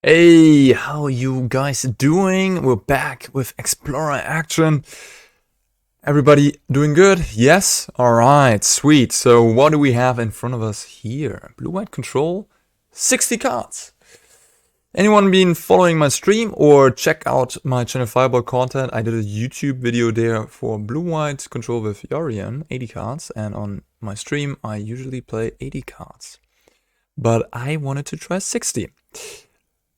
Hey, how you guys doing? We're back with Explorer action. Everybody doing good? Yes? Alright, sweet. So what do we have in front of us here? Blue-white control, 60 cards. Anyone been following my stream or check out my channel Fireball content? I did a YouTube video there for blue-white control with Yorion, 80 cards. And on my stream, I usually play 80 cards. But I wanted to try 60.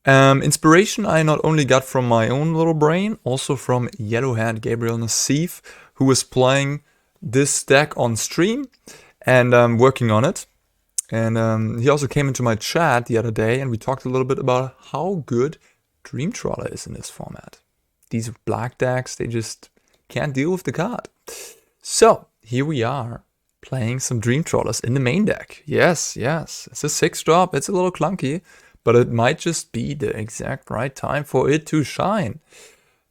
Inspiration I not only got from my own little brain, also from Yellowhead Gabriel Nassif, who was playing this deck on stream and working on it. And he also came into my chat the other day and we talked a little bit about how good Dream Trawler is in this format. These black decks, they just can't deal with the card. So here we are playing some Dream Trawlers in the main deck. Yes, it's a 6-drop, it's a little clunky, but it might just be the exact right time for it to shine.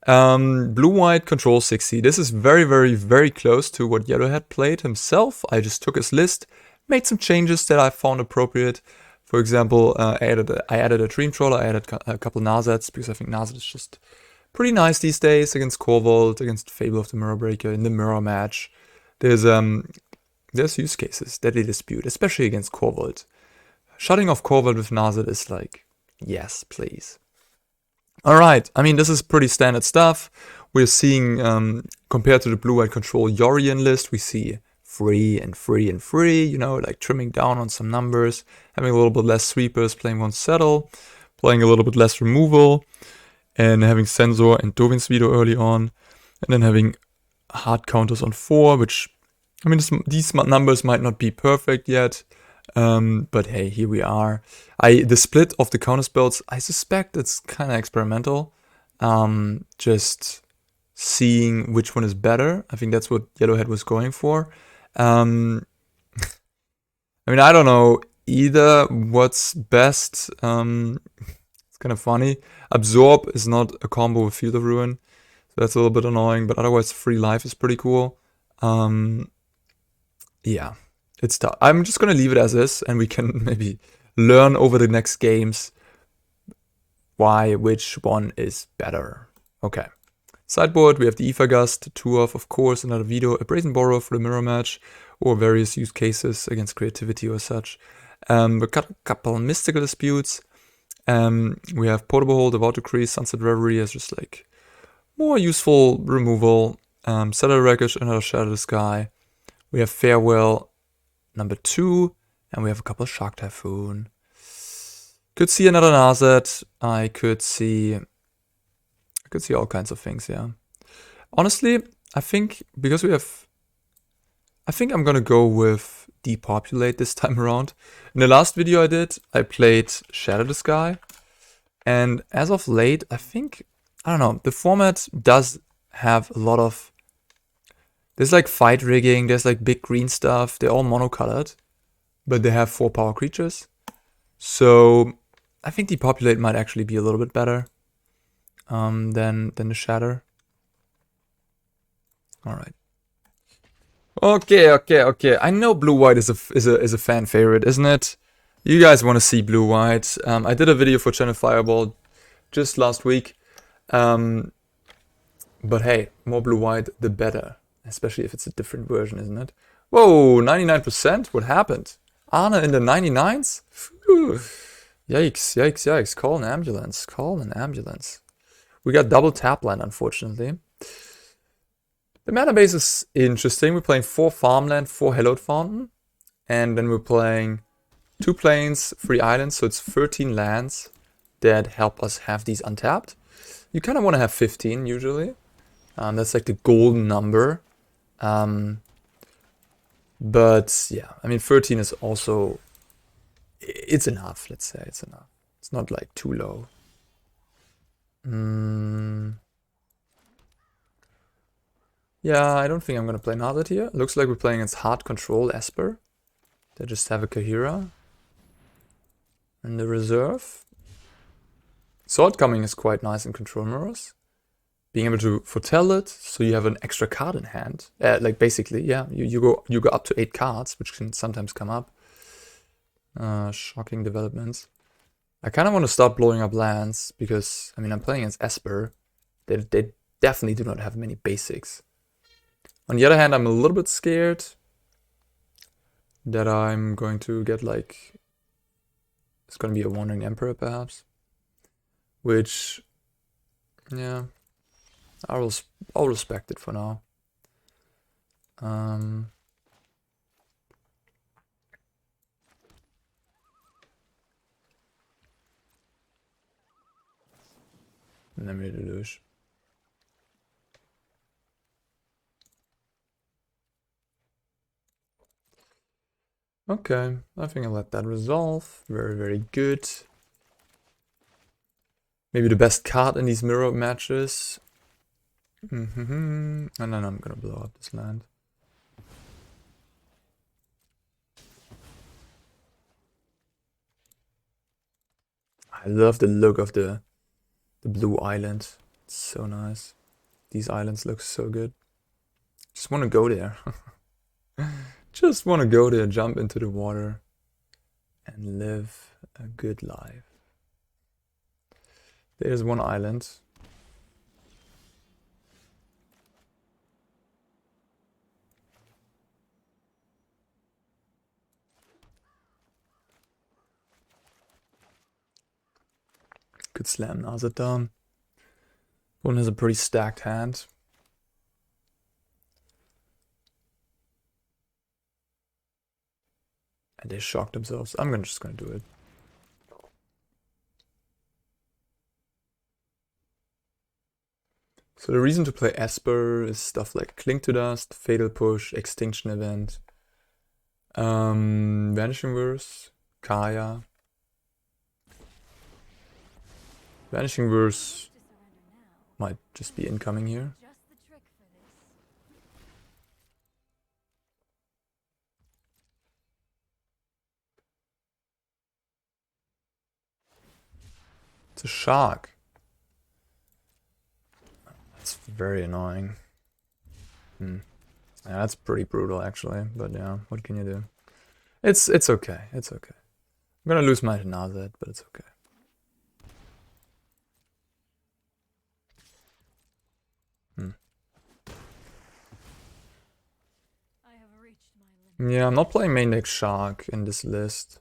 Blue-white control 60. This is very close to what Yellowhead played himself. I just took his list, made some changes that I found appropriate. For example, I added a Dream Trawler, I added a couple Narsets, because I think Narset is just pretty nice these days against Corvold, against Fable of the Mirror Breaker, in the mirror match. There's use cases, Deadly Dispute, especially against Corvold. Shutting off Corvold with Narset is like, yes, please. Alright, I mean, this is pretty standard stuff. We're seeing, compared to the blue-white control Yorion list, we see free and free and free, you know, like trimming down on some numbers, having a little bit less sweepers, playing one settle, playing a little bit less removal, and having Censor and Dovin's Veto early on, and then having hard counters on 4, which, I mean, these numbers might not be perfect yet. But hey, here we are. The split of the counter spells, I suspect it's kind of experimental. Just seeing which one is better. I think that's what Yellowhead was going for. I mean, I don't know either what's best. It's kind of funny. Absorb is not a combo with Field of Ruin, so that's a little bit annoying, but otherwise free life is pretty cool. Yeah. It's tough. I'm just gonna leave it as is, and we can maybe learn over the next games which one is better. Okay. Sideboard, we have the Ether Gust, 2 of course, another Veto, a Brazen Borrow for the mirror match, or various use cases against creativity or such. We got a couple mystical disputes. We have Portable Hold, Devout Decree, Sunset Reverie as just like more useful removal. Cellar Wreckage, another Shadow the Sky. We have Farewell, number 2, and we have a couple of Shark Typhoon. Could see another Narset. I could see all kinds of things, yeah. Honestly, I think I'm gonna go with Depopulate this time around. In the last video I did, I played Shadow the Sky, and as of late, I don't know, the format does have a lot of, there's like fight rigging, there's like big green stuff, they're all monocolored, but they have 4 power creatures. So I think Depopulate might actually be a little bit better than the Shatter. Alright. Okay. I know blue-white is a fan favorite, isn't it? You guys want to see blue-white. I did a video for Channel Fireball just last week. But hey, more blue-white, the better. Especially if it's a different version, isn't it? Whoa, 99%? What happened? Arne in the 99s? Phew. Yikes. Call an ambulance. We got double tap land, unfortunately. The mana base is interesting. We're playing 4 farmland, 4 Hallowed Fountain. And then we're playing 2 plains, 3 islands. So it's 13 lands that help us have these untapped. You kind of want to have 15 usually. That's like the golden number. But yeah, I mean 13 is also, it's enough, let's say it's enough. It's not like too low. Yeah, I don't think I'm gonna play Narset here. Looks like we're playing against Hard Control Esper. They just have a Kahira. And the reserve. Sword Coming is quite nice in Control Mirrors. Being able to foretell it, so you have an extra card in hand. Like basically, yeah, you go up to 8 cards, which can sometimes come up. Shocking developments. I kind of want to stop blowing up lands because, I mean, I'm playing against Esper. They definitely do not have many basics. On the other hand, I'm a little bit scared that I'm going to get like... It's going to be a Wandering Emperor, perhaps. Which, yeah, I'll respect it for now. Memory Deluge. Okay, I think I'll let that resolve. Very, very good. Maybe the best card in these mirror matches. And then I'm gonna blow up this land. I love the look of the blue island. It's so nice. These islands look so good. Just want to go there. Just want to go there, jump into the water, and live a good life. There's one island. Could slam Narset down. One has a pretty stacked hand. And they shocked themselves. I'm just gonna do it. So the reason to play Esper is stuff like Cling to Dust, Fatal Push, Extinction Event, Vanishing Verse, Kaya. Vanishing Verse might just be incoming here. It's a shark. That's very annoying. Yeah, that's pretty brutal actually, but yeah, what can you do? It's okay, it's okay. I'm gonna lose my Narset, but it's okay. Yeah, I'm not playing main deck Shark in this list.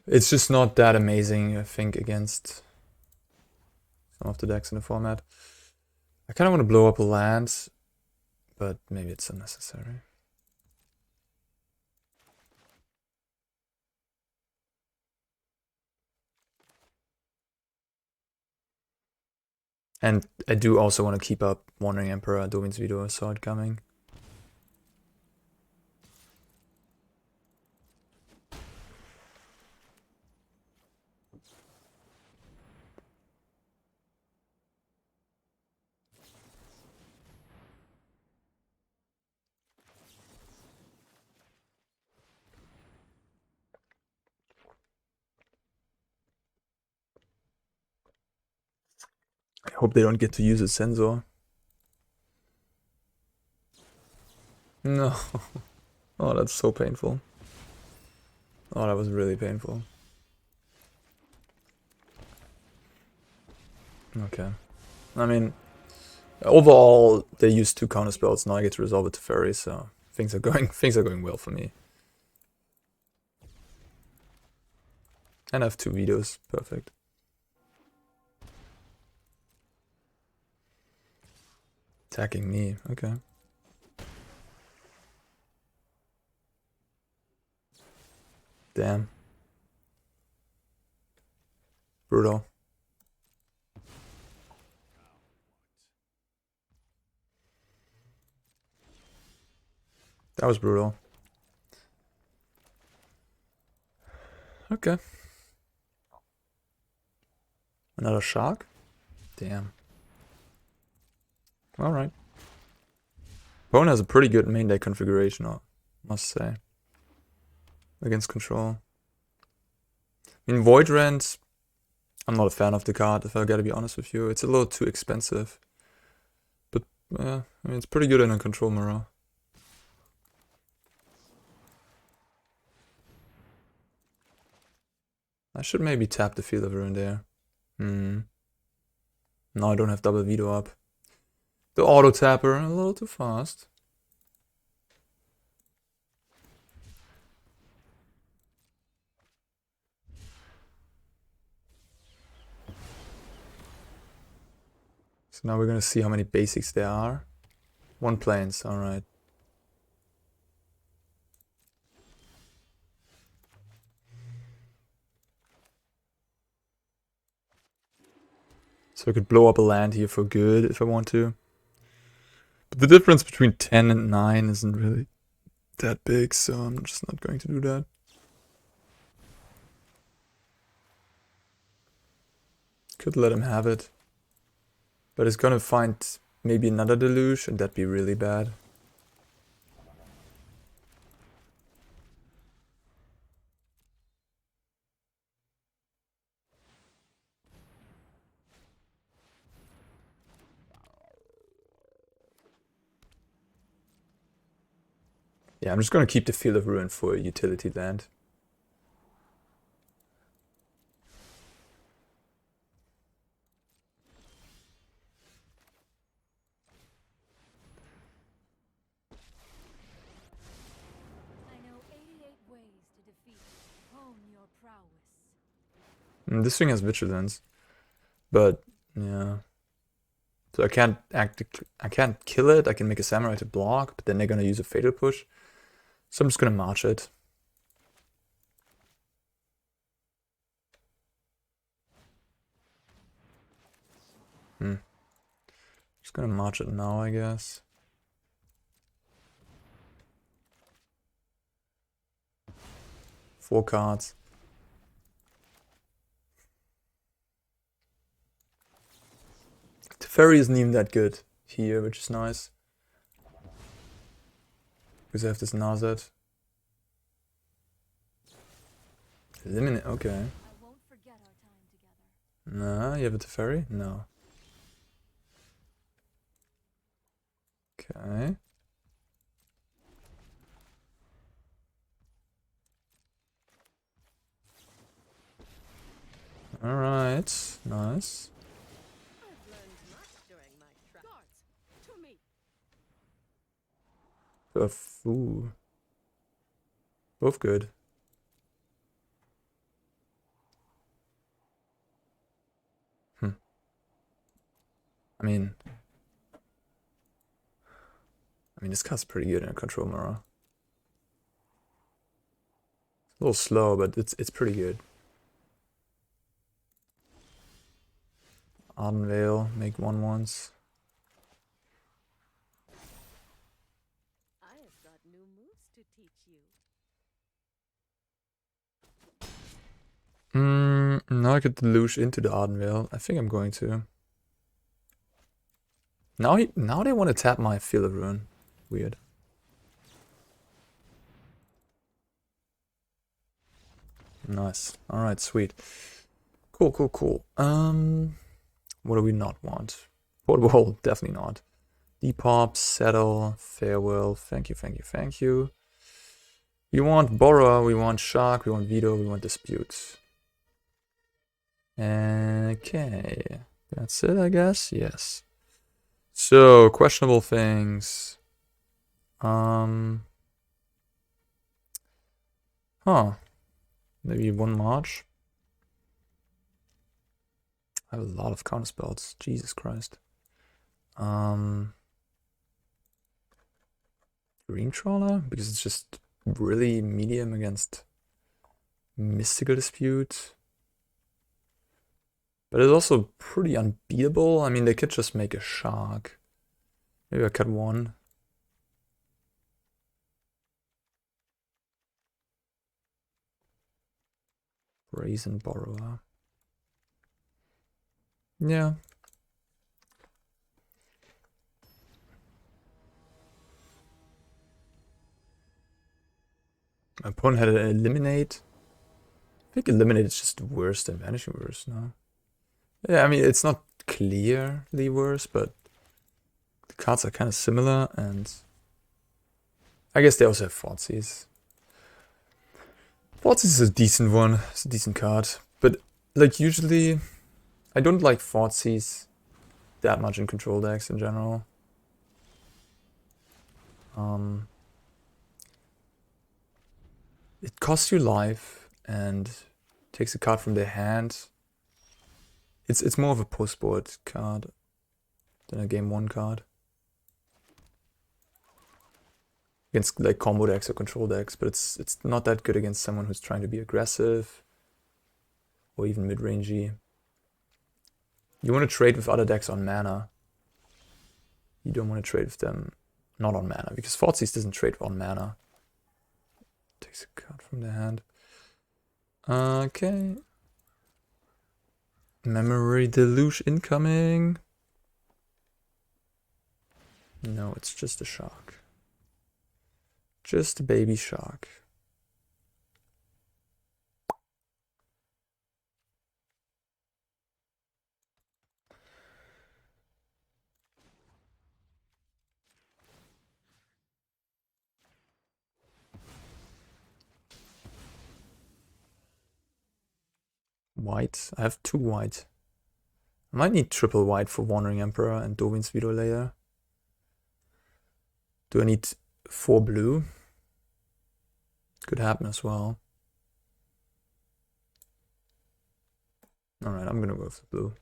It's just not that amazing, I think, against some of the decks in the format. I kind of want to blow up a land, but maybe it's unnecessary. And I do also want to keep up Wandering Emperor, Dovin's Veto. I saw it coming. I hope they don't get to use a Censor. No. Oh, that's so painful. Oh, that was really painful. Okay. I mean, overall, they used 2 counter spells. Now I get to resolve it to Teferi, so things are going well for me. And I have 2 vetoes. Perfect. Attacking me. Okay. Damn. Brutal. That was brutal. Okay. Another shark? Damn. Alright. Opponent has a pretty good main deck configuration, I must say. Against control. I mean, Void Rend, I'm not a fan of the card, if I gotta be honest with you. It's a little too expensive. But, yeah, I mean, it's pretty good in a control mirror. I should maybe tap the Field of Ruin there. No, I don't have double veto up. The auto tapper a little too fast. So now we're gonna see how many basics there are. 1 plains, alright. So I could blow up a land here for good if I want to. But the difference between 10 and 9 isn't really that big, so I'm just not going to do that. Could let him have it. But he's gonna find maybe another deluge, and that'd be really bad. Yeah, I'm just gonna keep the Field of Ruin for a utility land. This thing has vigilance, but yeah. So I can't kill it. I can make a samurai to block, but then they're gonna use a fatal push. So I'm just gonna march it. Just gonna march it now, I guess. Four cards. Teferi isn't even that good here, which is nice. Because I have this Narset. Eliminate, okay. Nah, you have a Teferi? No. Okay. Alright, nice. Ooh. Both good. I mean, this card's pretty good in a control mirror. A little slow, but it's pretty good. Ardenvale, make 1/1s. Now I could deluge into the Ardenvale. I think I'm going to. Now they want to tap my Field of Ruin. Weird. Nice. Alright, sweet. Cool. What do we not want? Portable, definitely not. Depop, settle, farewell, thank you. We want Borrower, we want Shark, we want Veto, we want Dispute. Okay, that's it, I guess. Yes. So, questionable things. Maybe 1 March. I have a lot of counterspells. Jesus Christ. Dream Trawler? Because it's just really medium against Mystical Dispute. But it's also pretty unbeatable. I mean, they could just make a Shark. Maybe I cut 1. Brazen Borrower. Yeah. My opponent had an Eliminate. I think Eliminate is just worse than Vanishing Verse now. Yeah, I mean, it's not clearly worse, but the cards are kind of similar, and I guess they also have Thoughtseize. Thoughtseize is a decent one. It's a decent card. like usually I don't like Thoughtseize that much in control decks in general. It costs you life and takes a card from their hand. It's more of a post-board card than a game 1 card. Against like combo decks or control decks, but it's not that good against someone who's trying to be aggressive or even mid-rangey. You want to trade with other decks on mana. You don't want to trade with them not on mana, because Thoughtseize doesn't trade on mana. Takes a card from the hand. Okay. Memory Deluge incoming. No, it's just a shark. Just a baby shark. White. I have 2 white. I might need triple white for Wandering Emperor and Dovin's Veto later. Do I need 4 blue? Could happen as well. Alright, I'm gonna go with the blue.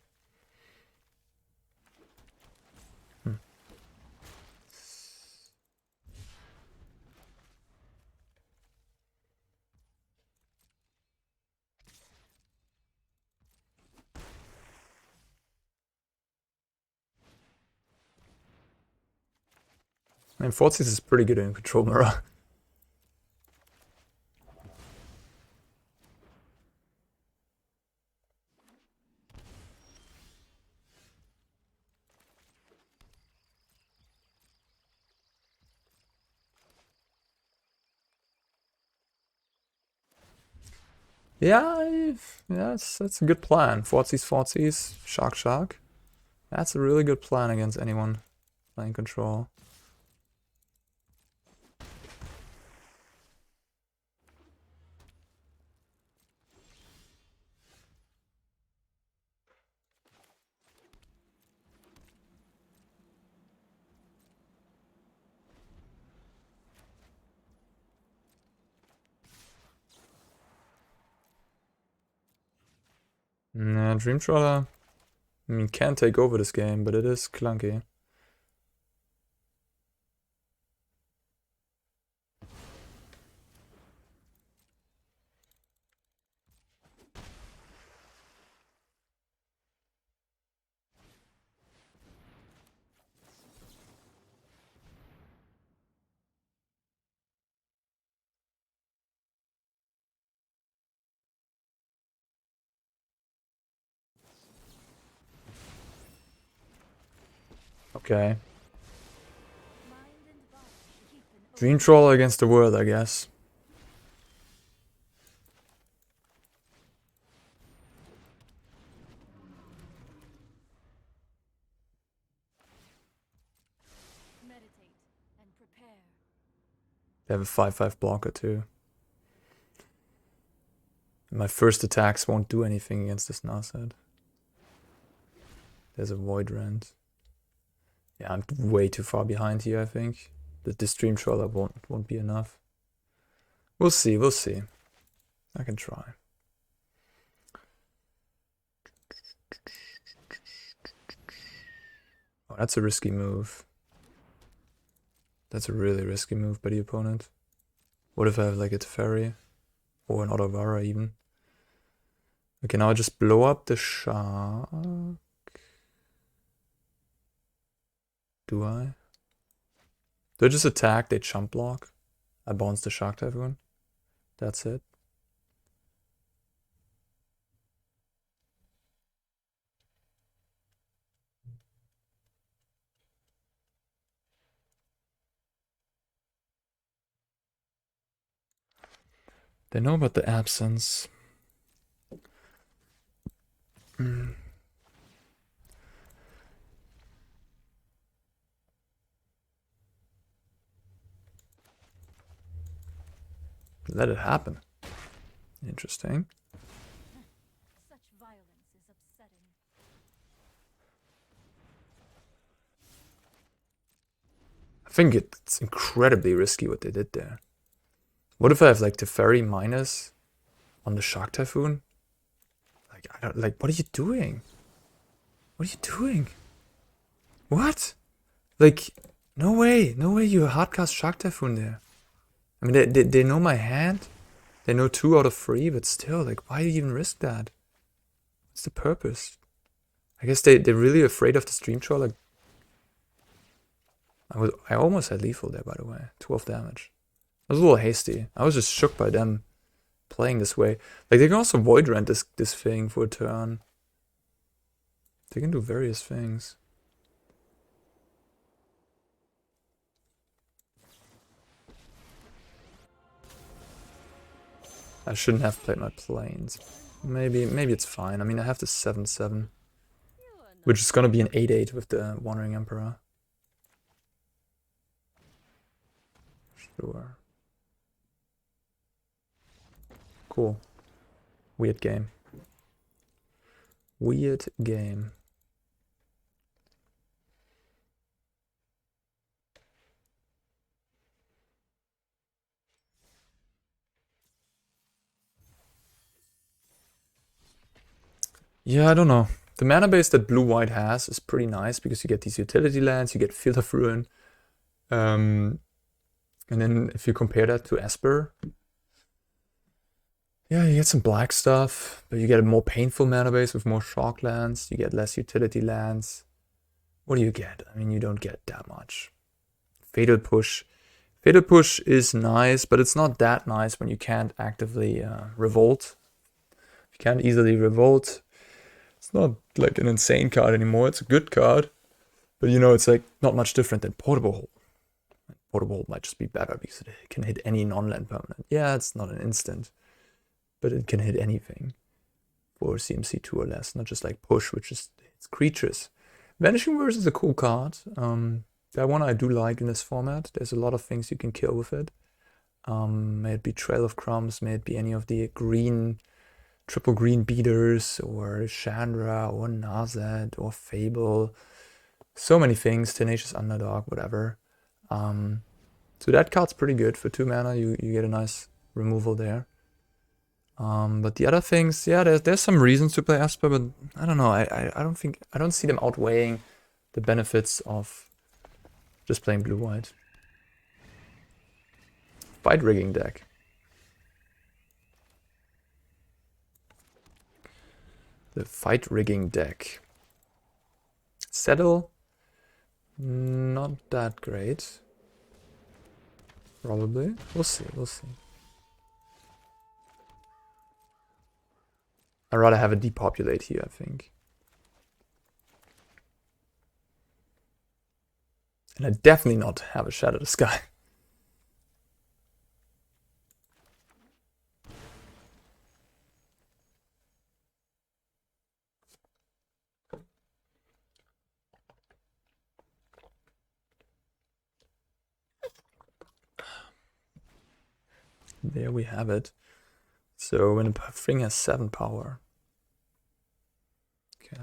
And Thoughtseize is pretty good in control mirror. Yeah, that's a good plan. Thoughtseize, Shark. That's a really good plan against anyone playing control. Nah, Dream Trawler, I mean, can take over this game, but it is clunky. Okay. Dream Trawler against the world, I guess. They have a 5/5 blocker too. My first attacks won't do anything against this Narset. There's a Void Rend. Yeah, I'm way too far behind here, I think. This Dream Trawler won't be enough. We'll see. I can try. Oh, that's a risky move. That's a really risky move by the opponent. What if I have like a Teferi? Or an Otherworldly even? Okay, now I just blow up the shark. Do I? Do I just attack, they jump block? I bounce the shark to everyone? That's it. They know about the absence. Let it happen. Interesting. Such think it's incredibly risky what they did there. What if I have like Teferi minus on the Shark Typhoon? Like, I don't, like, what are you doing? What are you doing? What? Like, no way you hardcast Shark Typhoon there. I mean, they know my hand. They know 2 out of 3, but still, like, why do you even risk that? What's the purpose? I guess they're really afraid of the Dream Trawler. I almost had lethal there, by the way. 12 damage. I was a little hasty. I was just shook by them playing this way. Like, they can also void rent this thing for a turn. They can do various things. I shouldn't have played my planes. Maybe it's fine. I mean, I have the 7/7, which is gonna be an 8/8 with the Wandering Emperor. Sure. Cool. Weird game. Weird game. Yeah, I don't know. The mana base that blue-white has is pretty nice because you get these utility lands, you get Field of Ruin. And then if you compare that to Esper, yeah, you get some black stuff, but you get a more painful mana base with more shock lands, you get less utility lands. What do you get? I mean, you don't get that much. Fatal Push. Fatal Push is nice, but it's not that nice when you can't actively revolt. If you can't easily revolt, it's not like an insane card anymore. It's a good card, but you know, it's like not much different than Portable Hold. Portable Hold might just be better because it can hit any non-land permanent. Yeah, it's not an instant, but it can hit anything for CMC 2 or less, not just like Push, which is it's creatures. Vanishing Verse is a cool card. That one I do like in this format. There's a lot of things you can kill with it. May it be Trail of Crumbs, may it be any of the green, triple green beaters, or Chandra, or Narset, or Fable. So many things, Tenacious Underdog, whatever. So that card's pretty good. For 2 mana, you get a nice removal there. But the other things, yeah, there's some reasons to play Esper, but I don't know. I don't see them outweighing the benefits of just playing blue-white. Fight rigging deck. The fight rigging deck. Settle. Not that great. Probably. We'll see. I'd rather have a Depopulate here, I think. And I definitely not have a Shadow the Sky. There we have it. So when a thing has 7 power. Okay.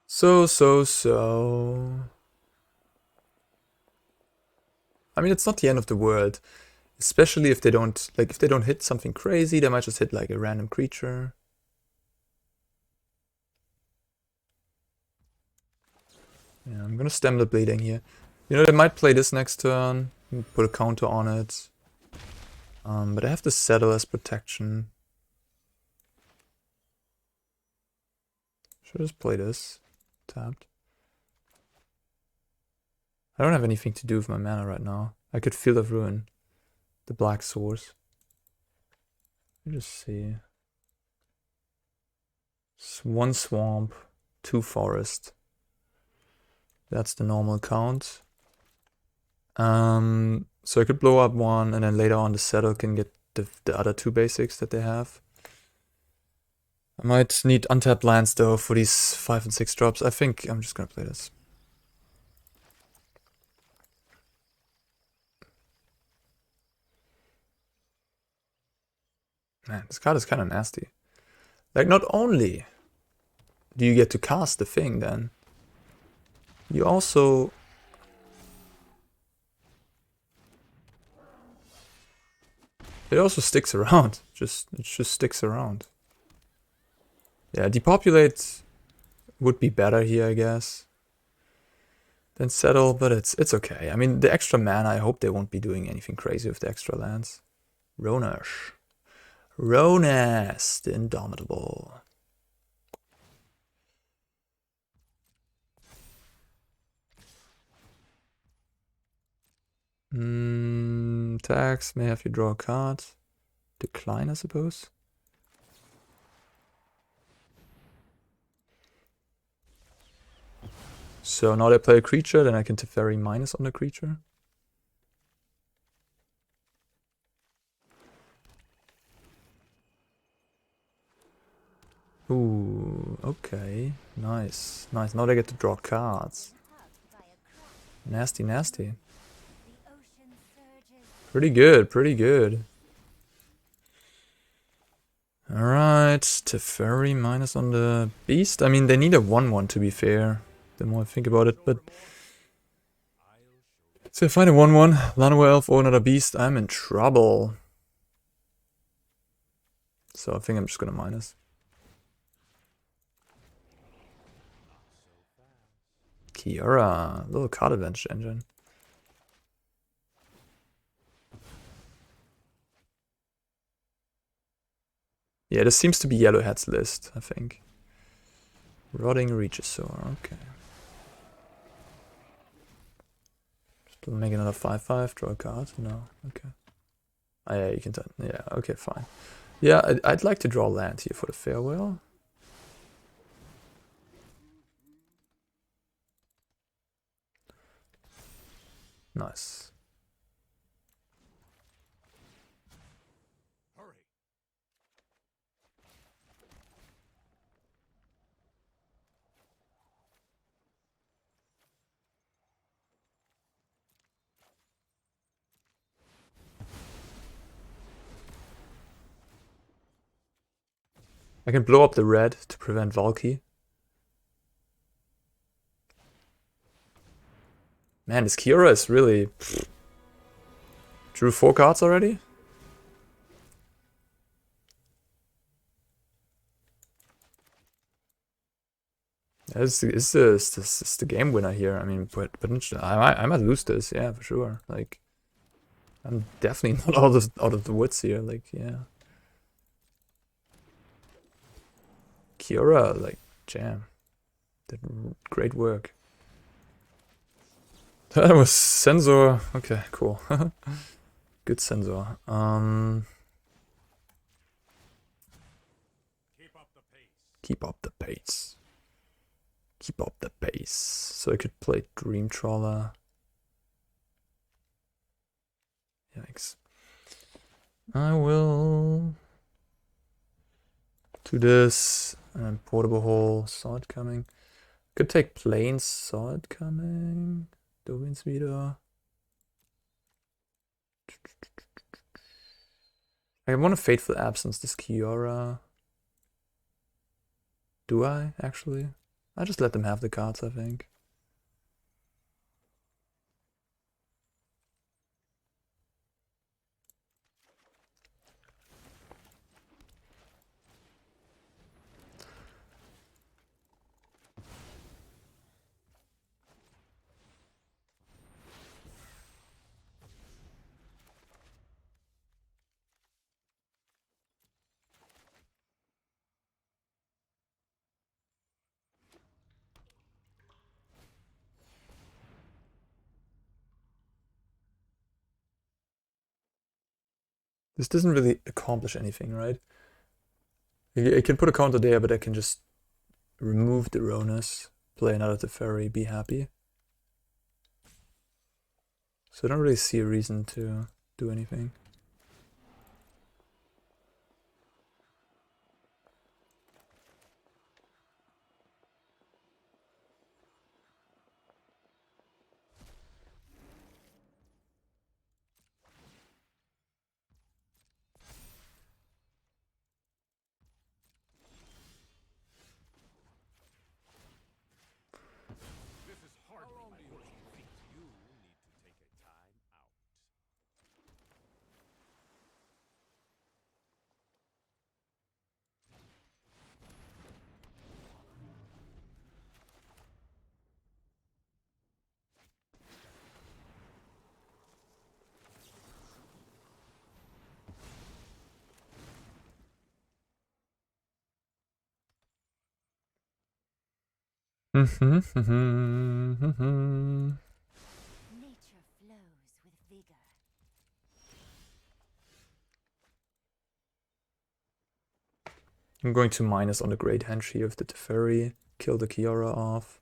So. I mean, it's not the end of the world. Especially if they don't, like, if they don't hit something crazy, they might just hit, like, a random creature. Yeah, I'm gonna stem the bleeding here. You know, they might play this next turn, put a counter on it. But I have to settle as protection. Should I just play this? Tapped. I don't have anything to do with my mana right now. I could Field of Ruin the black source. Let me just see. 1 swamp, 2 forest. That's the normal count. So I could blow up 1, and then later on the settle can get the other 2 basics that they have. I might need untapped lands though for these 5 and 6 drops. I think I'm just gonna play this. Man, this card is kind of nasty. Like, not only do you get to cast the thing then, you also... It also sticks around. It just sticks around. Yeah, Depopulate would be better here, I guess, than Settle, but it's okay. I mean, the extra mana, I hope they won't be doing anything crazy with the extra lands. Ronash. Ronas, the Indomitable. Tax, may have you draw a card. Decline, I suppose. So now they play a creature, then I can Teferi minus on the creature. Ooh, okay. Nice. Nice. Now they get to draw cards. Nasty, nasty. Pretty good, pretty good. Alright, Teferi minus on the beast. I mean, they need a 1-1 to be fair, the more I think about it, but... So if I find a 1-1, Llanowar Elf or another beast, I'm in trouble. So I think I'm just gonna minus. Kiora, little card advantage engine. Yeah, this seems to be Yellowhead's list, I think. Rotting Regisaur, okay. Still make another 5-5, draw a card? No, okay. Oh yeah, you can turn, yeah, okay, fine. Yeah, I'd like to draw land here for the farewell. Nice. I can blow up the red to prevent Valky. Man, this Kiora is really... Drew 4 cards already? This is the game winner here. I mean, but I might lose this, yeah, for sure. Like, I'm definitely not out of the woods here. Like, yeah. Kiora, like, jam. Did great work. That was Censor. Okay, cool. Good Censor. Keep up the pace. Keep up the pace. So I could play Dream Trawler. Yikes. I will do this. And Portable Hole. Saw it coming. Could take Plains. Saw it coming. Dovin's Veto. I want a Fateful Absence this Kiora. Do I, actually? I just let them have the cards, I think. This doesn't really accomplish anything, right? It can put a counter there, but I can just remove the Ronas, play another Teferi, be happy. So I don't really see a reason to do anything. I'm going to minus on the Great Hench here with the Teferi. Kill the Kiora off.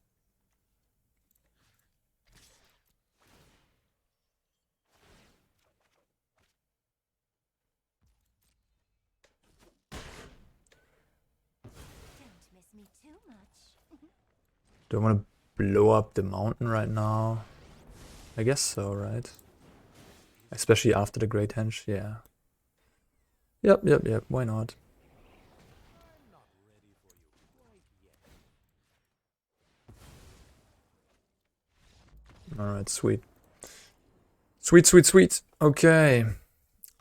Do I want to blow up the mountain right now? I guess so, right? Especially after the Great Hench, yeah. Yep, why not? Alright, sweet. Sweet. Okay.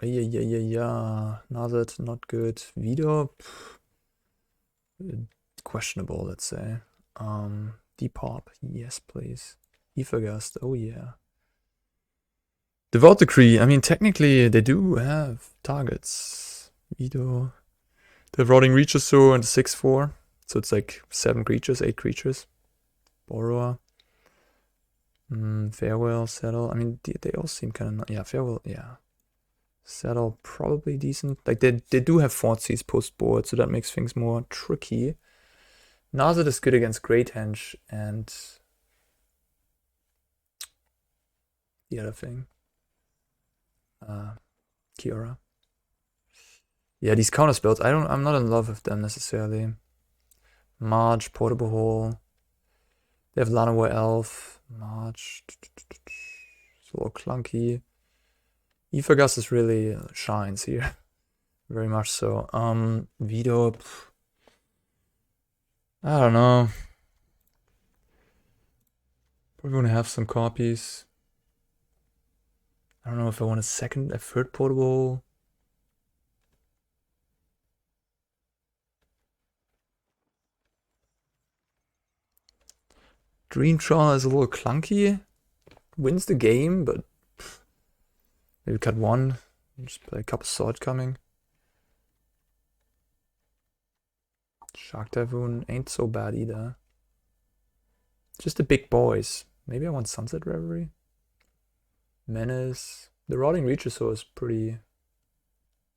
Yeah. Narset, not good. Veto, questionable, let's say. Depop, yes, please. Ethergust, oh yeah. Devout Decree, I mean, technically, they do have targets. Veto. They have Rotting Reachosaur and 6/4. So it's like 7 creatures, 8 creatures. Borrower. Farewell, Settle. I mean, they all seem kind of... Yeah, Farewell, yeah. Settle, probably decent. Like, they do have Thoughtseize post-board, so that makes things more tricky. Narset is good against Great Hench and... the other thing. Kiora. Yeah, these counter spells, I'm not in love with them necessarily. March, Portable Hole. They have Llanowar Elf. March. It's a little clunky. Ethergust is really shines here. Very much so. Veto. I don't know. Probably want to have some copies. I don't know if I want a third portable. Dream Trawler is a little clunky. Wins the game, but maybe cut one. Just play a couple Sword Coming. Shark Typhoon ain't so bad either. Just the big boys. Maybe I want Sunset Reverie. Menace. The Rotting Reachosaur is pretty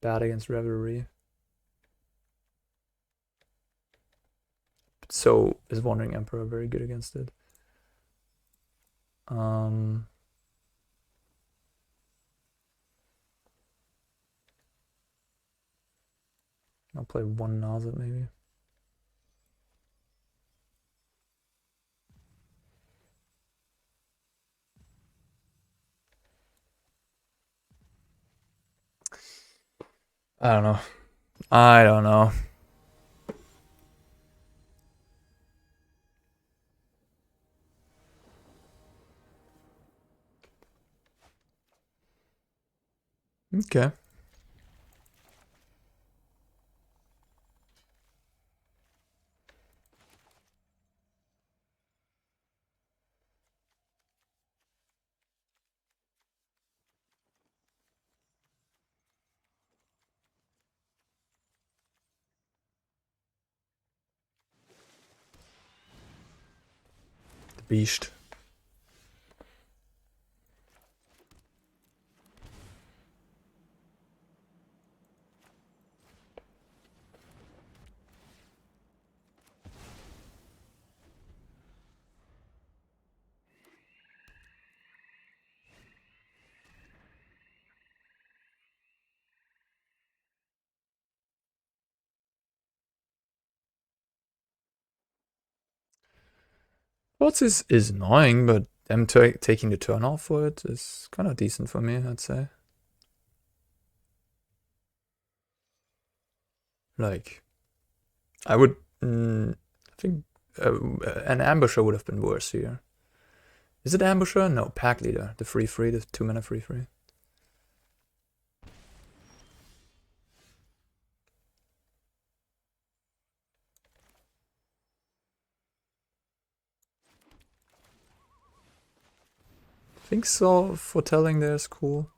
bad against Reverie. So is Wandering Emperor very good against it. I'll play one Narset maybe. I don't know. Okay. The Beast. What's is annoying, but them taking the turn off for it is kind of decent for me, I'd say. Like, I would, I think an Ambusher would have been worse here. Is it Ambusher? No, Pack Leader, the 3/3, the 2-mana 3/3. I think so. Foretelling there is cool.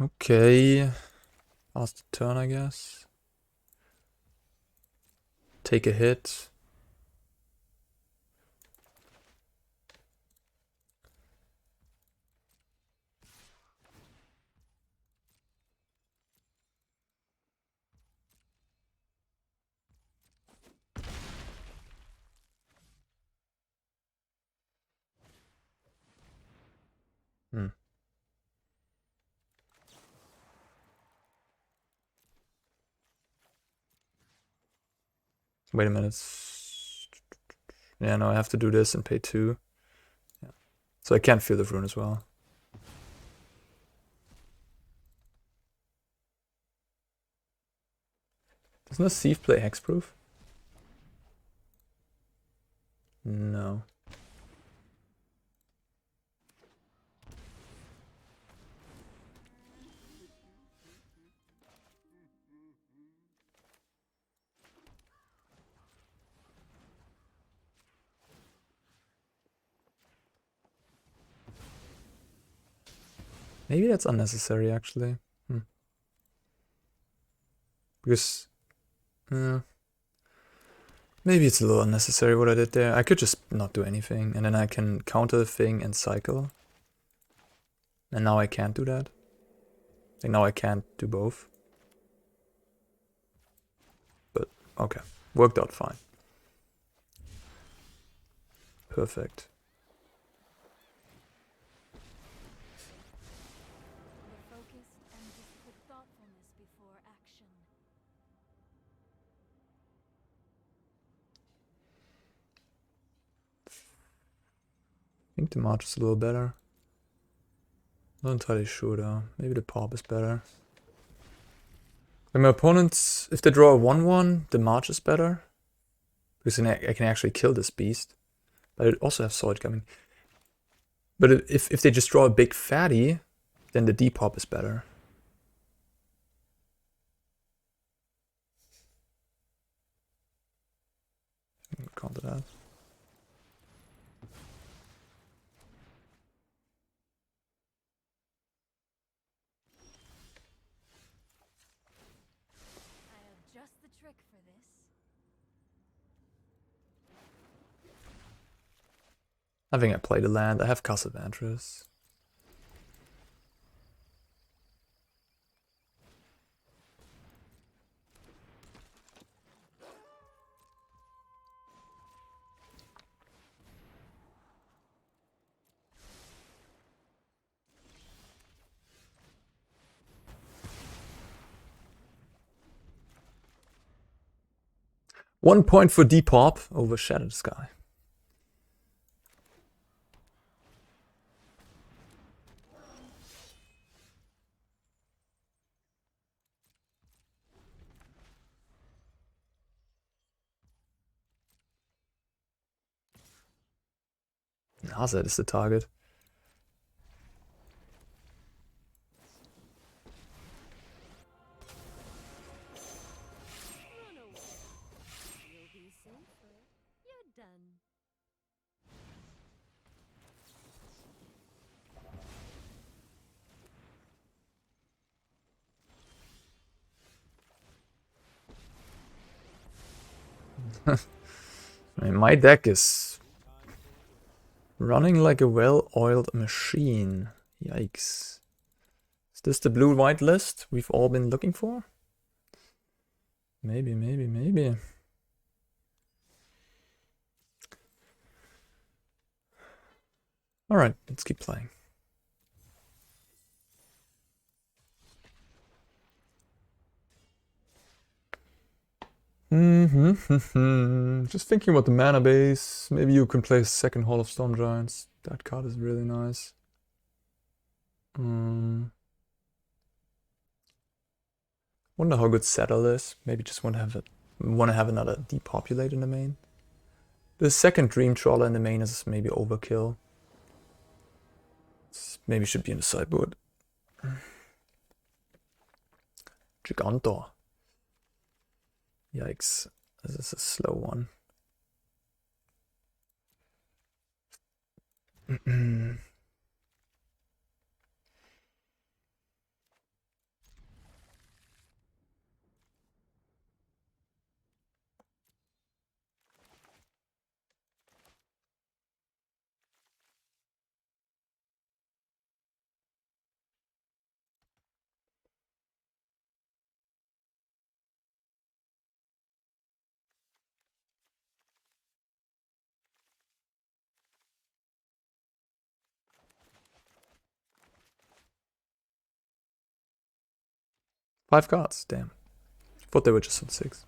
Okay. Last turn, I guess. Take a hit. Wait a minute. Yeah, no, I have to do this and pay 2. Yeah. So I can't feel the rune as well. Doesn't the Sieve play hexproof? No. Maybe that's unnecessary, actually. Because... maybe it's a little unnecessary what I did there. I could just not do anything, and then I can counter the thing and cycle. And now I can't do that. And now I can't do both. But, okay. Worked out fine. Perfect. I think the March is a little better. Not entirely sure though. Maybe the Pop is better. When my opponents, if they draw a 1-1, the March is better. Because then I can actually kill this beast. But I also have Sword coming. But if they just draw a big fatty, then the Depop is better. Counter that. I think I played a land. I have Castle Vantress. One point for Depop over Shattered Sky. Narset is the target. I mean, my deck is running like a well-oiled machine. Yikes. Is this the blue-white list we've all been looking for? Maybe, maybe, maybe. Alright, let's keep playing. Just thinking about the mana base. Maybe you can play second Hall of Storm Giants. That card is really nice. Wonder how good Settle is. Maybe just want to have another Depopulate in the main. The second Dream Trawler in the main is maybe overkill. Maybe should be in the sideboard. Gigantor. Yikes. This is a slow one. 5 cards, damn. Thought they were just on 6.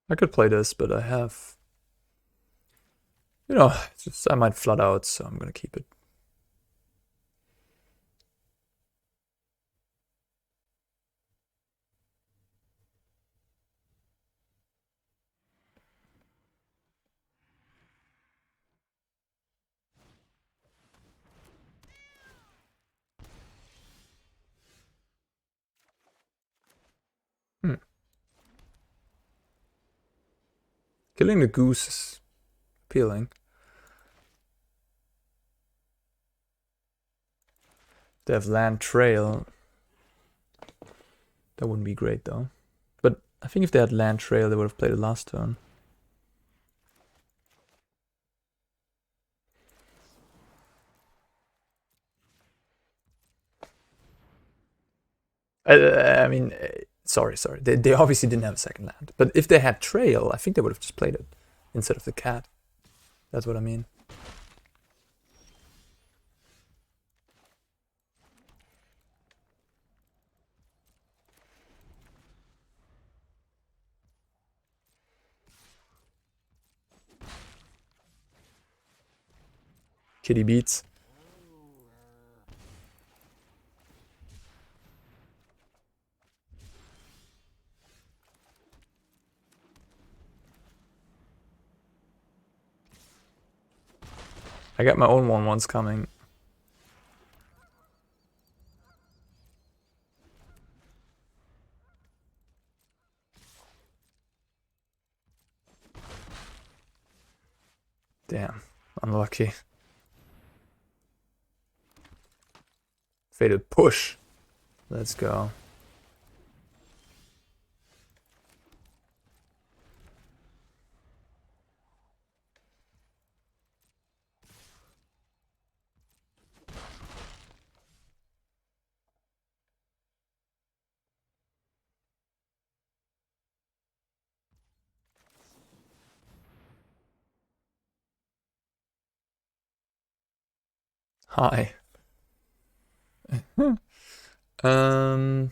I could play this, but I have... You know, just, I might flood out, so I'm gonna keep it. Killing the goose is appealing. They have land trail. That wouldn't be great though. But I think if they had land trail, they would have played it last turn. I mean, sorry. They obviously didn't have a second land. But if they had trail, I think they would have just played it instead of the cat. That's what I mean. Kitty beats. I got my own 1/1s coming. Damn, unlucky. Fated push. Let's go. Hi. um...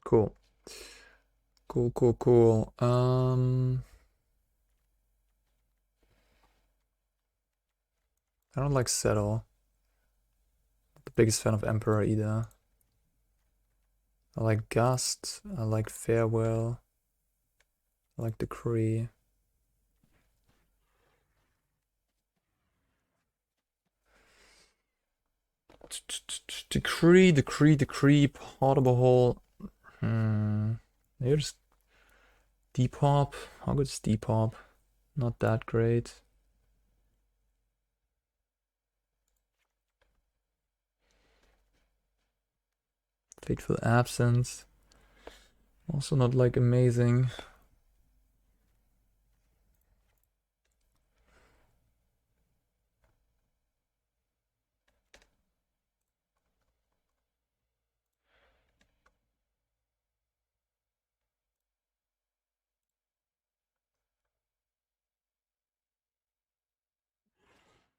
Cool. Cool. I don't like Settle. Not the biggest fan of Emperor either. I like Gust. I like Farewell. I like Decree. Decree. Portable Hole. Maybe just Depop. How good is Depop? Not that great. Fateful Absence. Also not like amazing.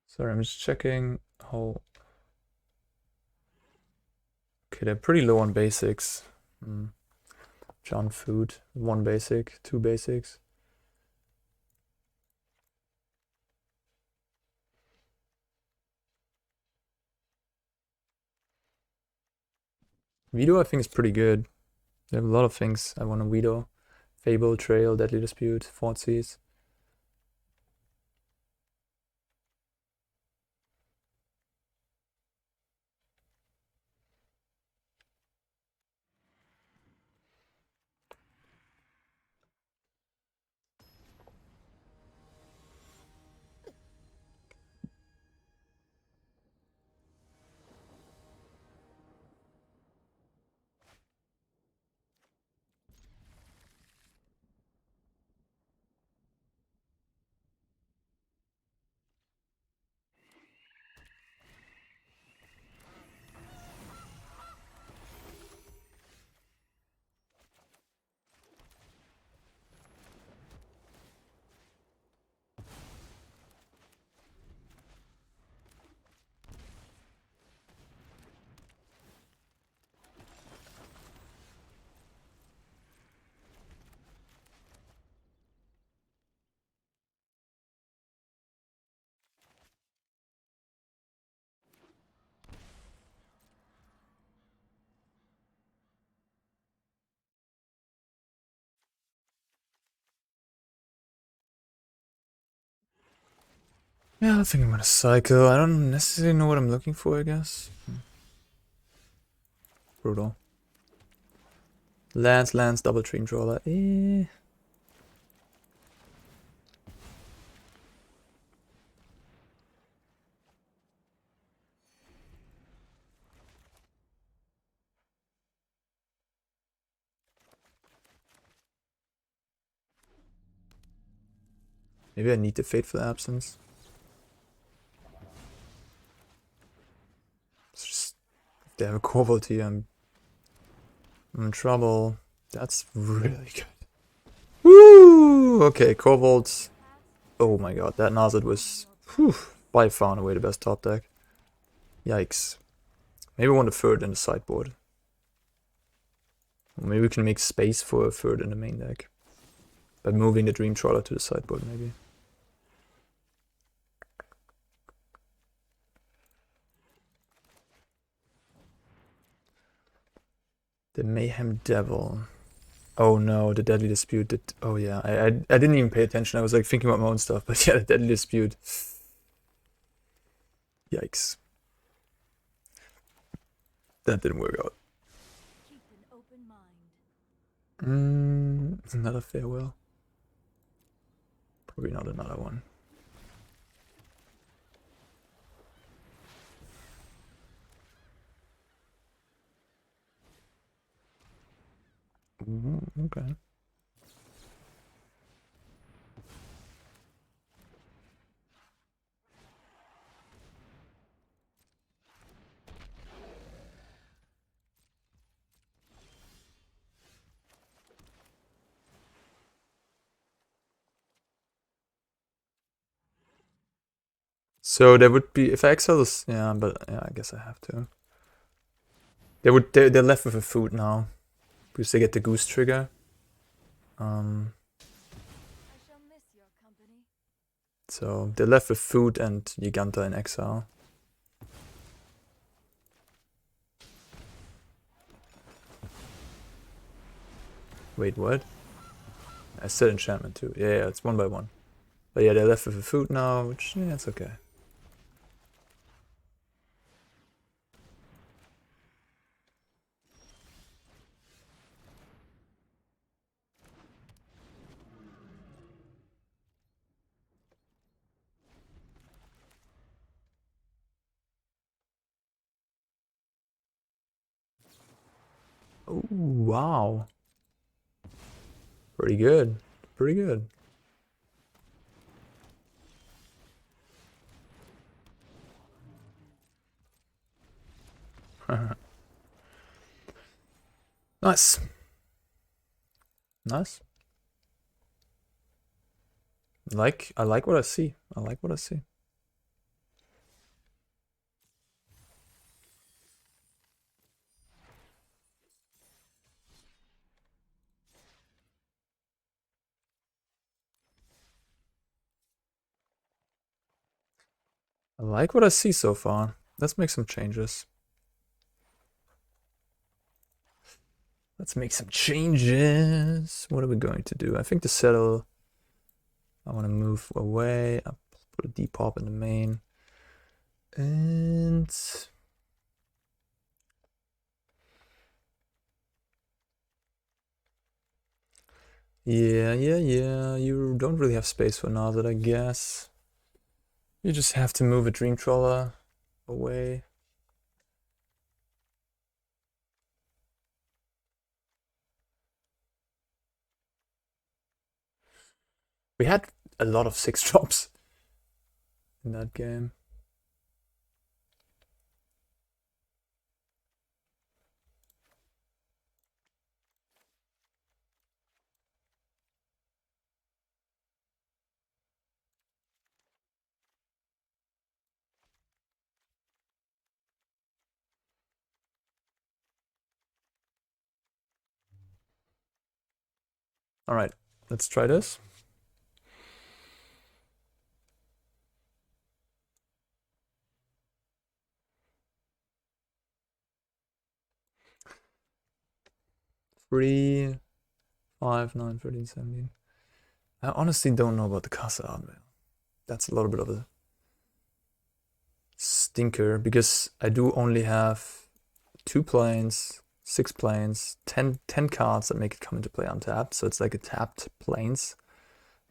Sorry, I'm just checking how... Okay, they're pretty low on basics. John Food, 1 basic, 2 basics. Veto I think is pretty good. They have a lot of things I want to veto. Fable, Trail, Deadly Dispute, Fort Seas. Yeah, I think I'm gonna cycle. I don't necessarily know what I'm looking for, I guess. Brutal. Lands, double Dream Trawler. Maybe I need the Fateful Absence. It's just, if they have a Corvold here, I'm in trouble. That's really good. Woo! Okay, Corvolds. Oh my god, that Narset was by far and away the best top deck. Yikes. Maybe I want a third in the sideboard. Or maybe we can make space for a third in the main deck. By moving the Dream Trawler to the sideboard, maybe. The Mayhem Devil. Oh no, the Deadly Dispute. Oh yeah, I didn't even pay attention. I was like thinking about my own stuff. But yeah, the Deadly Dispute. Yikes. That didn't work out. Another farewell. Probably not another one. Okay. So there would be, if I exile this, yeah, but yeah, I guess I have to. They're left with a food now because they get the goose trigger. So they're left with food and Giganta in exile. Wait, what? I said enchantment too. Yeah, it's one by one. But yeah, they're left with a food now, which, yeah, it's okay. Oh, wow. Pretty good. Pretty good. Nice. Nice. I like what I see. I like what I see. I like what I see so far. Let's make some changes. Let's make some changes. What are we going to do? I think to settle, I want to move away. I'll put a Depop in the main. And yeah. You don't really have space for Narset, I guess. You just have to move a Dream Trawler away. We had a lot of 6-drops in that game. Alright, let's try this. Three, 5, 9, 13, 17. I honestly don't know about the Castle Ardenvale. That's a little bit of a stinker because I do only have 2 planes, 6 planes, 10 cards that make it come into play untapped. So it's like a tapped planes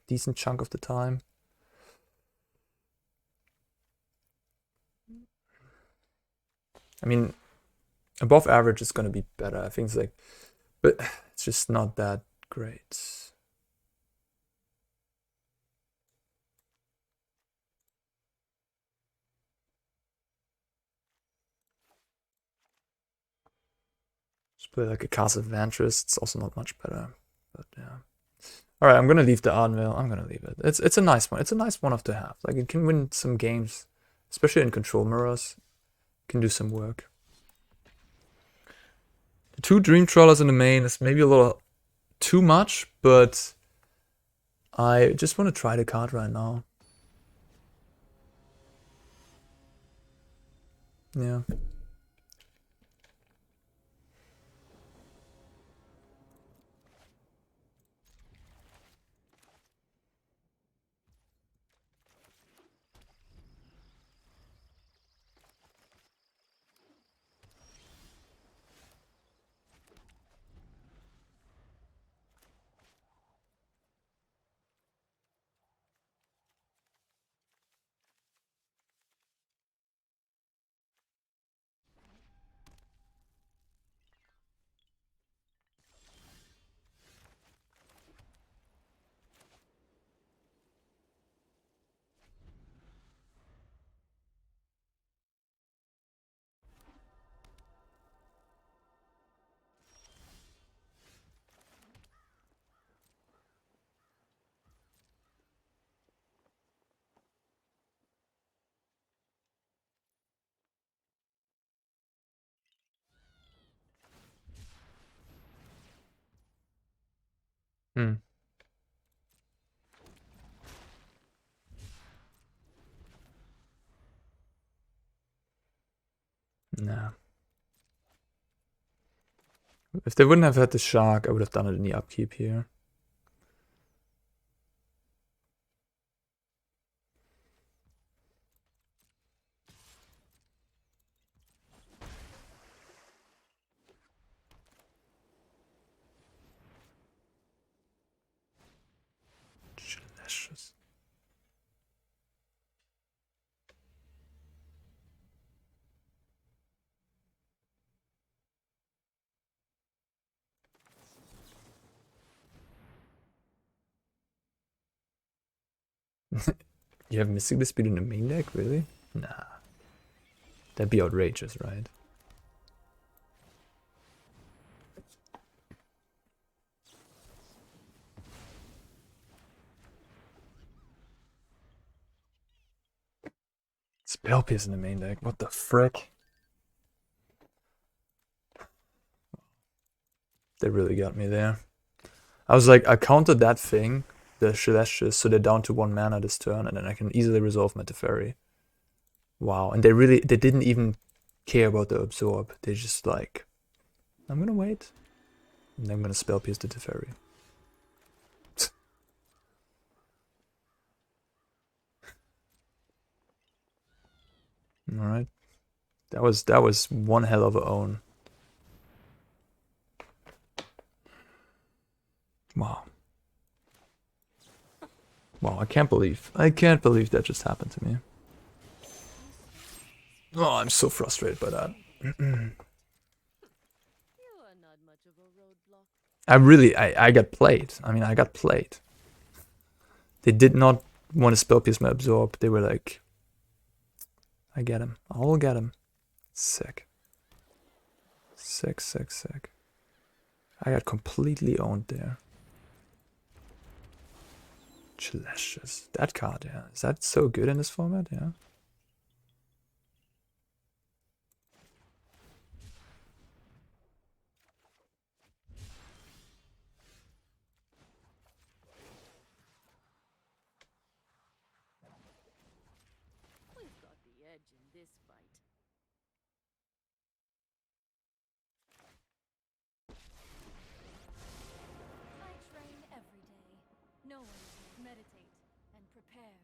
decent chunk of the time. I mean, above average is gonna be better. I think it's like, but it's just not that great. Just play like a Castle Vantress. It's also not much better, but yeah. All right, I'm gonna leave the Ardenvale. I'm gonna leave it. It's a nice one. It's a nice one to have. Like it can win some games, especially in control mirrors. It can do some work. The 2 Dream Trawlers in the main is maybe a little too much, but I just want to try the card right now. Yeah. Hmm. Nah. If they wouldn't have had the shark, I would have done it in the upkeep here. Delicious. You have Mystic Speed in the main deck, really? Nah. That'd be outrageous, right? Spell Pierce in the main deck, what the frick? They really got me there. I was like, I countered that thing, the Celestials, so they're down to 1 mana this turn, and then I can easily resolve my Teferi. Wow, and they didn't even care about the absorb. They just like, I'm gonna wait, and then I'm gonna Spell Pierce the Teferi. All right, that was one hell of a own. Wow. Wow, I can't believe that just happened to me. Oh, I'm so frustrated by that. I got played. I mean, I got played. They did not want to Spell Pierce my absorb. They were like, I get him. I'll get him. Sick. Sick, sick, sick. I got completely owned there. Delicious. That card, yeah. Is that so good in this format? Yeah. We've got the edge in this fight. I train every day. No one meditate and prepare.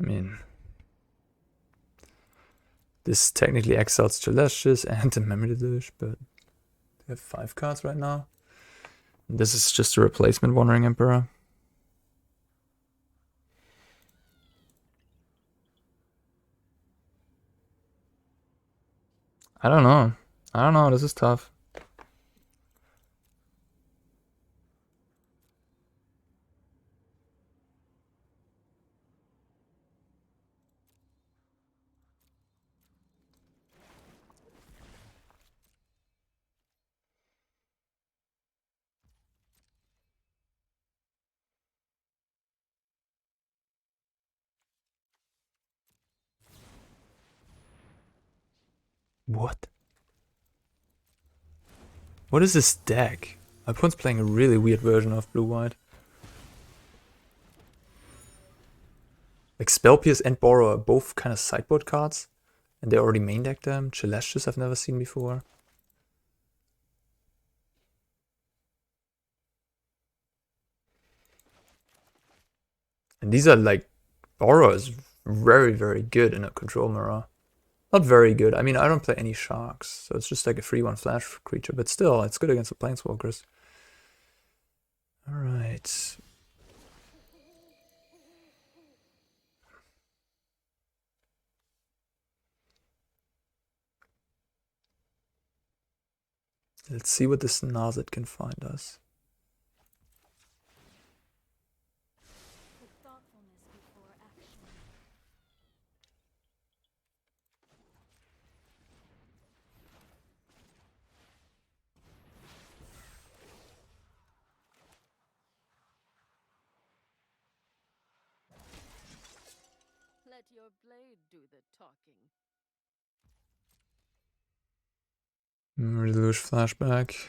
I mean, this technically exiles Celestius and the Memory Deluge, but they have 5 cards right now. This is just a replacement Wandering Emperor. I don't know. This is tough. What? What is this deck? My opponent's playing a really weird version of blue-white. Like Spell Pierce and Borrow are both kind of sideboard cards. And they already main decked them. Celestius I've never seen before. And these are like... Borrow is very, very good in a control mirror. Not very good. I mean, I don't play any sharks. So it's just like a 3-1 flash creature. But still, it's good against the planeswalkers. Alright. Let's see what this Narset can find us. Let your blade do the talking. Memory Deluge flashback.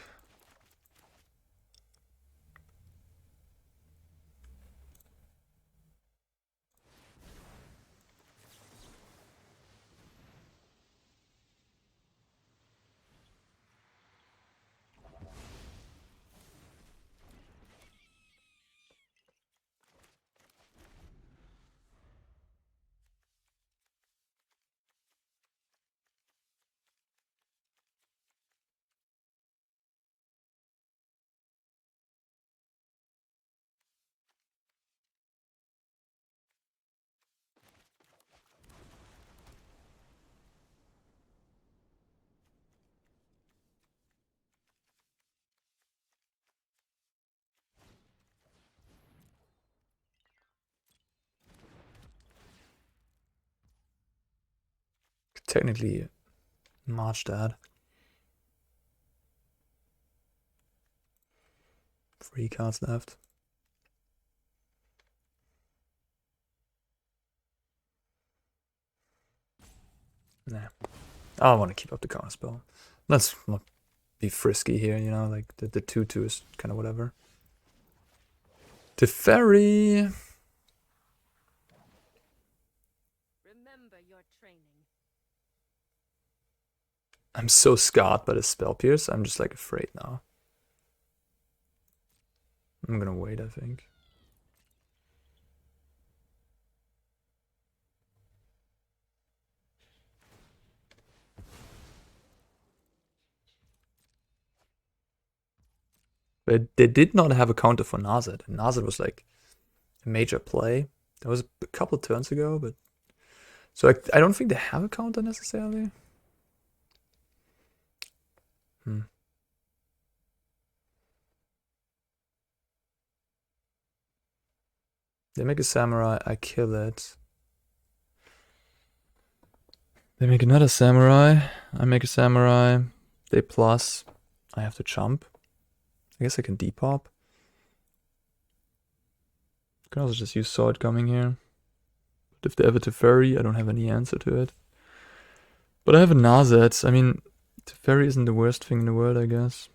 Technically march that. 3 cards left. Nah. I don't want to keep up the counter spell. Let's not be frisky here, you know, like the 2-2 is kind of whatever. Teferi. Remember your training. I'm so scarred by the Spell Pierce, I'm just like afraid now. I'm gonna wait, I think. But they did not have a counter for Narset. And Narset was like a major play. That was a couple turns ago, but... So I don't think they have a counter necessarily. They make a samurai, I kill it. They make another samurai, I make a samurai. They plus, I have to jump. I guess I can depop. I can also just use Sword coming here. But if they have a Teferi, I don't have any answer to it. But I have a Narset. I mean, Teferi isn't the worst thing in the world, I guess.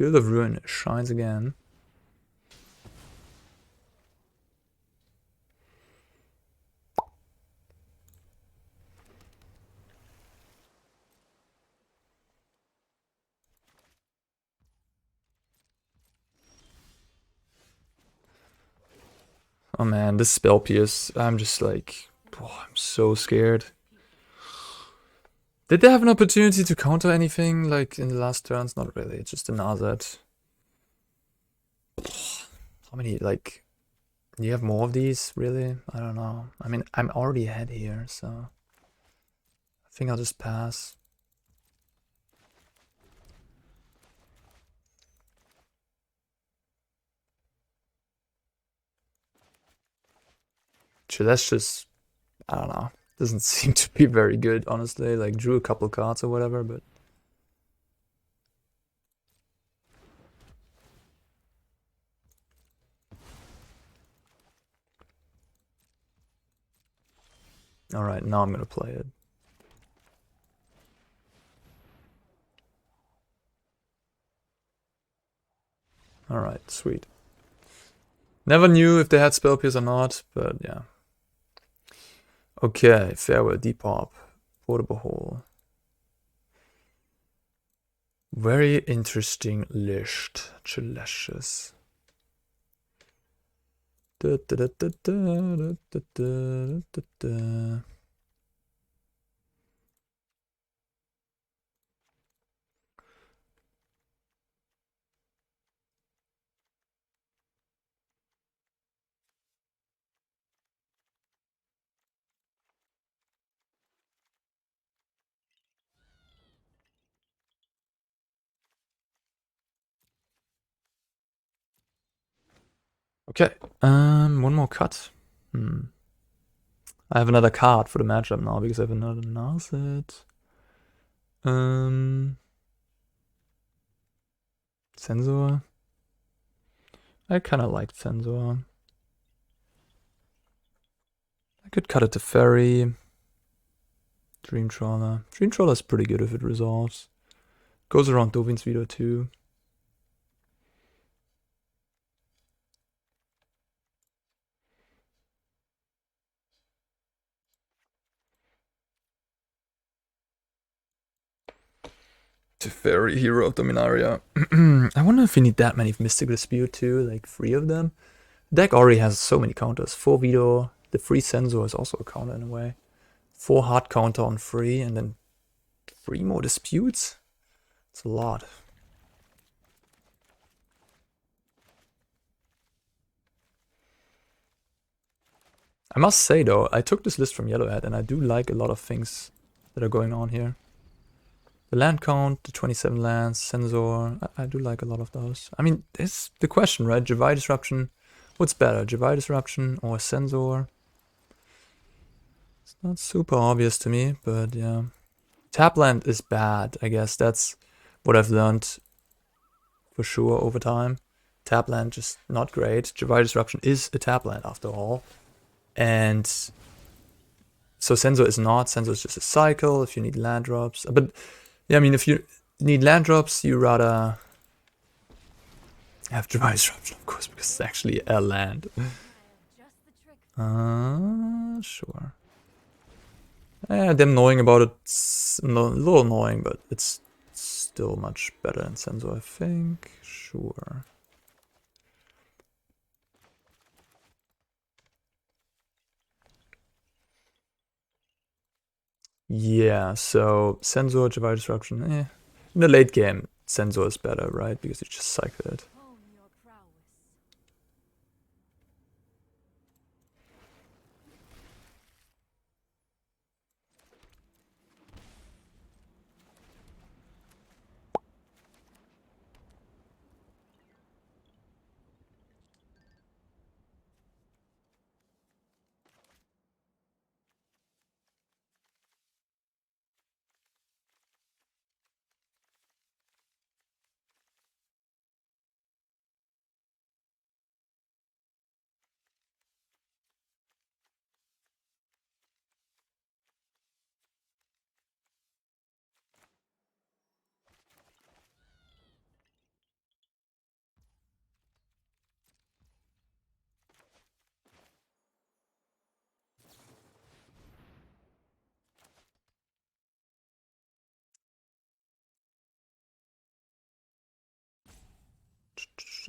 Field of Ruin shines again. Oh man, this spell pierce, I'm just like, oh, I'm so scared. Did they have an opportunity to counter anything like in the last turns? Not really, it's just a Narset. How many, like, do you have more of these, really? I don't know. I mean, I'm already ahead here, so I think I'll just pass. Sure, that's just, I don't know. Doesn't seem to be very good, honestly. Like, drew a couple cards or whatever, but... Alright, now I'm gonna play it. Alright, sweet. Never knew if they had spell pierce or not, but yeah. Okay, farewell, Depop. Portable hole. Very interesting list. Delicious. Da, da, da, da, da, da, da, da, da. Okay, one more cut. I have another card for the matchup now because I have another Narset. Censor. I kind of like Censor. I could cut it to Teferi. Dream Trawler. Dream Trawler is pretty good if it resolves. Goes around Dovin's Veto too. Teferi, hero of Dominaria. I wonder if we need that many Mystical Dispute too, like 3 of them. Deck already has so many counters. 4 Veto, the free Censor is also a counter in a way. 4 hard counter on 3, and then 3 more disputes? It's a lot. I must say though, I took this list from Yellowhead and I do like a lot of things that are going on here. The land count, the 27 lands, Censor, I do like a lot of those. I mean, it's the question, right? Javai Disruption, what's better, Javai Disruption or Censor? It's not super obvious to me, but yeah. Tap land is bad, I guess. That's what I've learned for sure over time. Tap land just not great. Javai Disruption is a tap land after all. And so Censor is not. Censor is just a cycle if you need land drops. But yeah, I mean, if you need land drops, you rather have Javai Disruption, of course, because it's actually a land. Sure. Them knowing about it's a little annoying, but it's still much better than Censor, I think. Sure. Yeah, so Censor, Javai Disruption, In the late game, Censor is better, right? Because you just cycle it.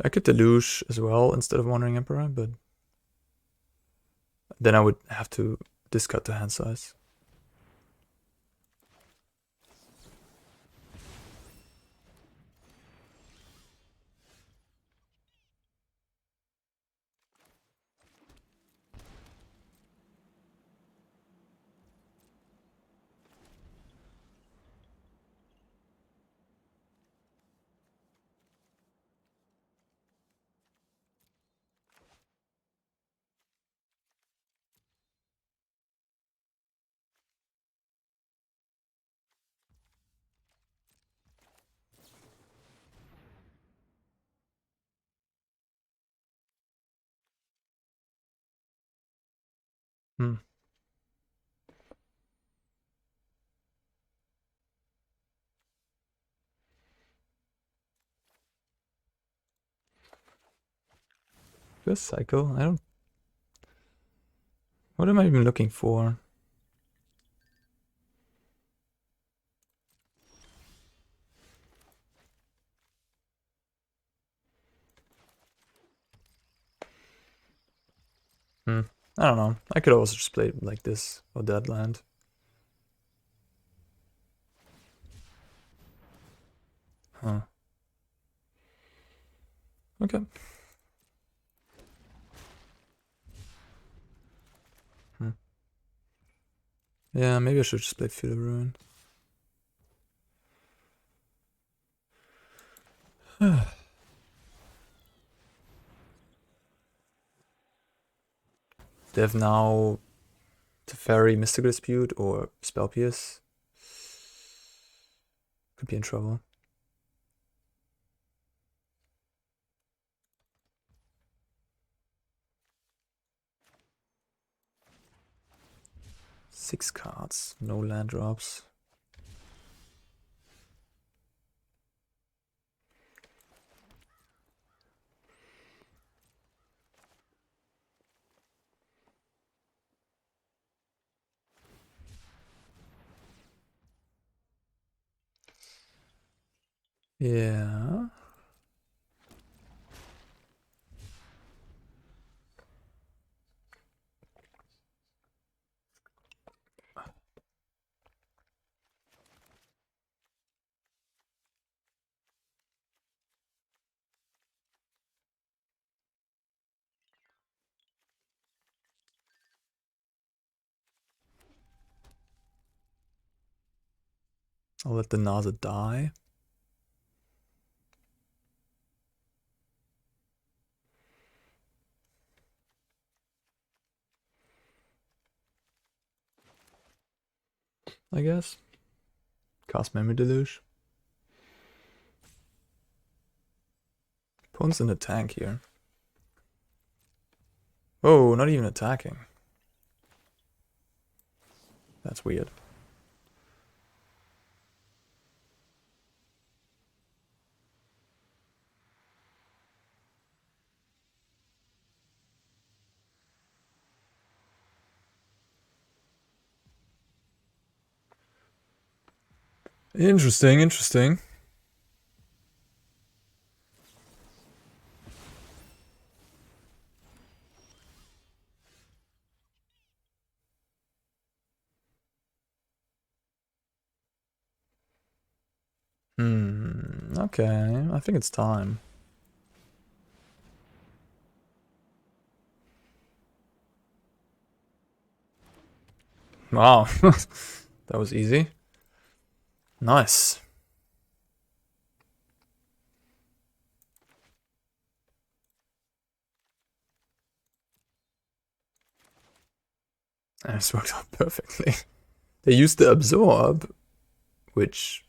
I could Deluge as well instead of Wandering Emperor, but then I would have to discard the hand size. Hmm. First cycle? I don't... What am I even looking for? I don't know. I could also just play it like this or that land. Huh. Okay. Yeah, maybe I should just play Field of Ruin. They have now Teferi, Mystical Dispute, or Spell Pierce. Could be in trouble. Six cards, no land drops. Yeah. I'll let the Narset die. I guess. Cast Memory Deluge. Opponent's in the tank here. Oh, not even attacking. That's weird. Interesting, interesting. Okay. I think it's time. Wow. That was easy. Nice. And it's worked out perfectly. They used the Absorb, which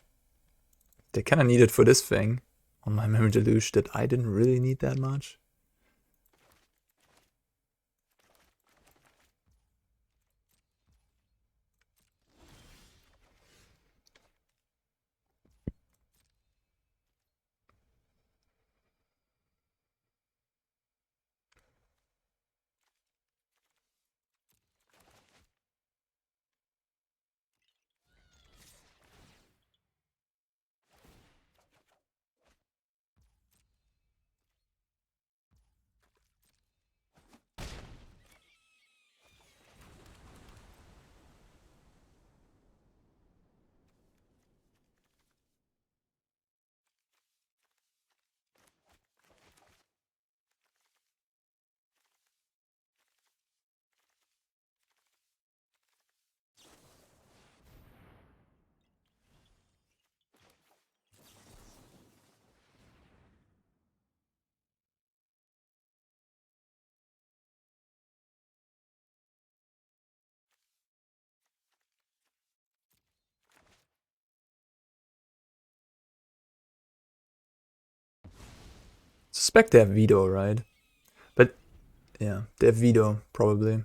they kind of needed for this thing on my Memory Deluge that I didn't really need that much. Suspect they have Veto, right? But yeah, they have Veto probably.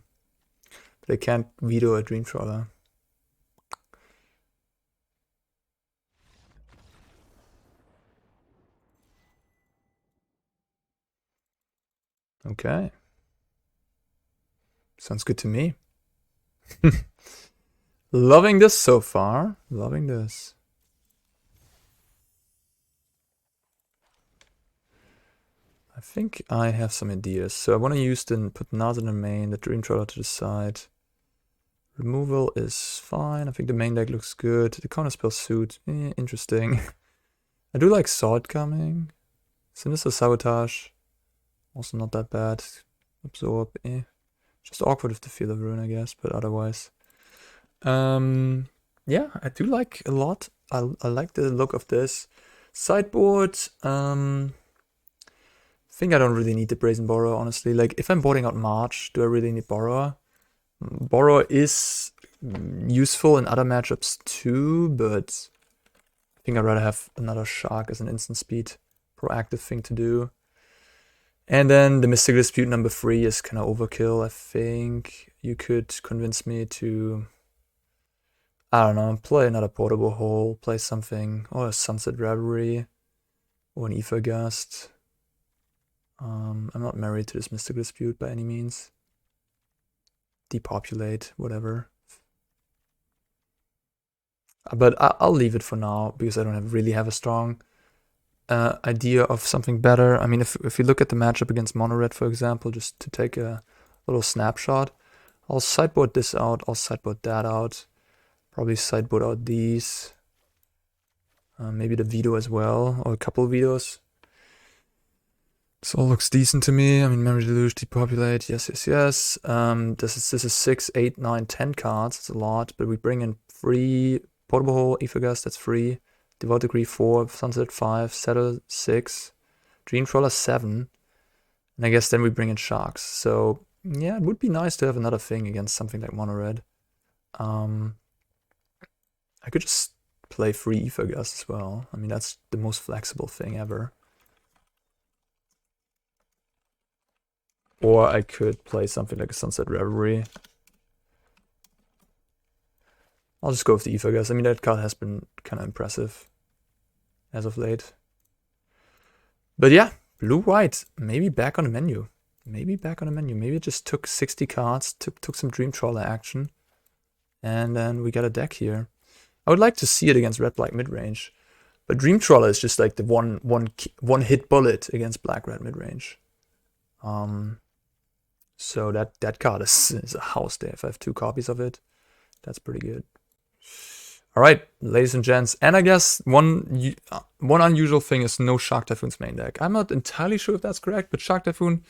But they can't Veto a Dream Trawler. Okay. Sounds good to me. Loving this so far. Loving this. I think I have some ideas. So I want to use put Narset in the main, the Dream Trawler to the side. Removal is fine. I think the main deck looks good. The counterspell suit, interesting. I do like Sword coming. Sinister Sabotage, also not that bad. Absorb, just awkward with the Field of Ruin, I guess, but otherwise. Yeah, I do like a lot. I like the look of this. Sideboard, I think I don't really need the Brazen Borrower, honestly. Like, if I'm boarding out March, do I really need Borrower? Borrower is useful in other matchups too, but I think I'd rather have another Shark as an instant speed proactive thing to do. And then the Mystical Dispute number 3 is kind of overkill, I think. You could convince me to, I don't know, play another Portable Hole, play something, or a Sunset Reverie, or an Ether Gust. I'm not married to this Mystical Dispute by any means. Depopulate, whatever. But I'll leave it for now, because I don't really have a strong idea of something better. I mean, if you look at the matchup against Mono Red, for example, just to take a little snapshot, I'll sideboard this out, I'll sideboard that out, probably sideboard out these, maybe the Veto as well, or a couple of Vetoes. This all looks decent to me. I mean, Memory Deluge, Depopulate, yes. This is 6, 8, 9, 10 cards. It's a lot, but we bring in 3 Portable Hole, Ether Gust, that's free. Devout Decree 4, Sunset 5, Settle 6, Dream Trawler 7. And I guess then we bring in Sharks. So, yeah, it would be nice to have another thing against something like Mono Red. I could just play free Ether Gust as well. I mean, that's the most flexible thing ever. Or I could play something like a Sunset Reverie. I'll just go with the Ether Gust. I mean, that card has been kind of impressive as of late. But yeah, blue-white, maybe back on the menu. Maybe it just took 60 cards, took some Dream Trawler action, and then we got a deck here. I would like to see it against red-black midrange, but Dream Trawler is just like the one hit bullet against black-red midrange. So that card is a house there. If I have 2 copies of it, that's pretty good. All right, ladies and gents, and I guess one unusual thing is no Shark Typhoon's main deck. I'm not entirely sure if that's correct, but Shark Typhoon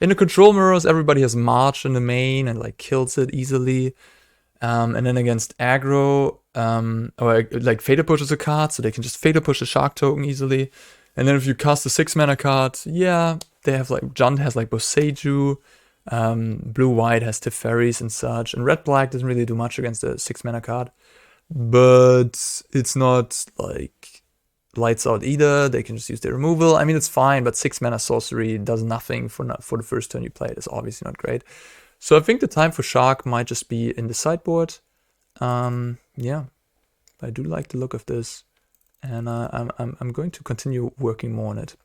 in the control mirrors, everybody has March in the main and like kills it easily. And then against aggro, or like Fatal pushes a card, so they can just Fatal push a Shark token easily. And then if you cast a 6-mana card, yeah, they have like Junt has like Boseiju, blue-white has Teferis and such, and red-black doesn't really do much against a 6-mana card. But it's not like lights out either. They can just use their removal. I mean, it's fine, but 6-mana sorcery does nothing for the first turn you play it. It's obviously not great. So I think the time for Shark might just be in the sideboard. Yeah, I do like the look of this, and I'm going to continue working more on it.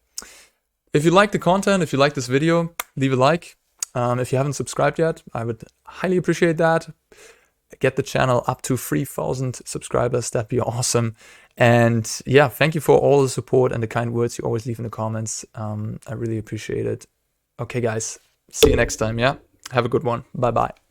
If you like the content, if you like this video, leave a like. If you haven't subscribed yet, I would highly appreciate that. Get the channel up to 3,000 subscribers. That'd be awesome. And yeah, thank you for all the support and the kind words you always leave in the comments. I really appreciate it. Okay, guys, see you next time. Yeah, have a good one. Bye-bye.